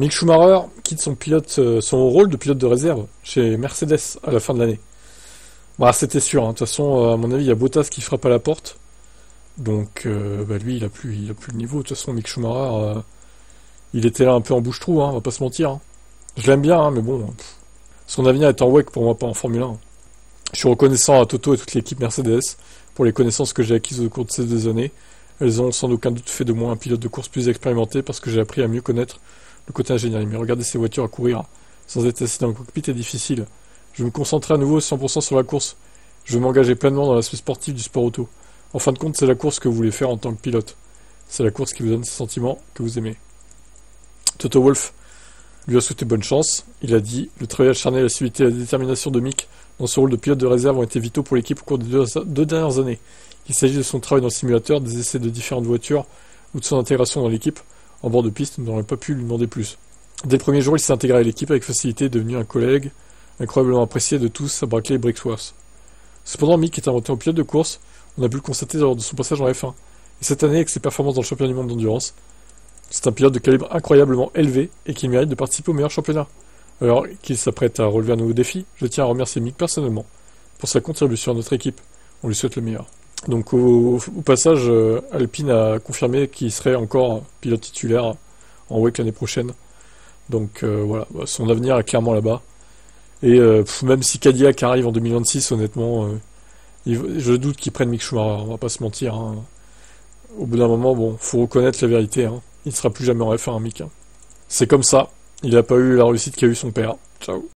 Mick Schumacher quitte son rôle de pilote de réserve chez Mercedes à la fin de l'année. Bah, c'était sûr, hein. De toute façon, à mon avis, il y a Bottas qui frappe à la porte. Donc, lui, il a plus le niveau. De toute façon, Mick Schumacher, il était là un peu en bouche-trou, hein, on va pas se mentir. Hein. Je l'aime bien, hein, mais bon, son avenir est en WEC pour moi, pas en Formule 1. Je suis reconnaissant à Toto et toute l'équipe Mercedes pour les connaissances que j'ai acquises au cours de ces 2 années. Elles ont sans aucun doute fait de moi un pilote de course plus expérimenté parce que j'ai appris à mieux connaître le côté ingénierie. Mais regarder ces voitures à courir sans être assis dans le cockpit est difficile. Je vais me concentrer à nouveau 100% sur la course. Je veux m'engager pleinement dans l'aspect sportif du sport auto. En fin de compte, c'est la course que vous voulez faire en tant que pilote. C'est la course qui vous donne ces sentiments que vous aimez. Toto Wolff lui a souhaité bonne chance. Il a dit « Le travail acharné, l'assiduité et la détermination de Mick dans ce rôle de pilote de réserve ont été vitaux pour l'équipe au cours des 2 dernières années. Il s'agit de son travail dans le simulateur, des essais de différentes voitures ou de son intégration dans l'équipe. En bord de piste, nous n'aurions pas pu lui demander plus. Dès le premier jour, il s'est intégré à l'équipe avec facilité, devenu un collègue incroyablement apprécié de tous à Brackley et Brixworth. Cependant, Mick est inventé en pilote de course. On a pu le constater lors de son passage en F1. Et cette année, avec ses performances dans le championnat du monde d'endurance, c'est un pilote de calibre incroyablement élevé et qui mérite de participer au meilleur championnat. Alors qu'il s'apprête à relever un nouveau défi, je tiens à remercier Mick personnellement pour sa contribution à notre équipe. On lui souhaite le meilleur. Donc au passage, Alpine a confirmé qu'il serait encore pilote titulaire en WEC l'année prochaine. Donc voilà, son avenir est clairement là-bas. Et même si Cadillac arrive en 2026, honnêtement, je doute qu'ils prennent Mick Schumacher, on va pas se mentir. Hein. Au bout d'un moment, bon, faut reconnaître la vérité. Hein. Il ne sera plus jamais en F1, Mick. Hein. C'est comme ça. Il n'a pas eu la réussite qu'a eu son père. Ciao.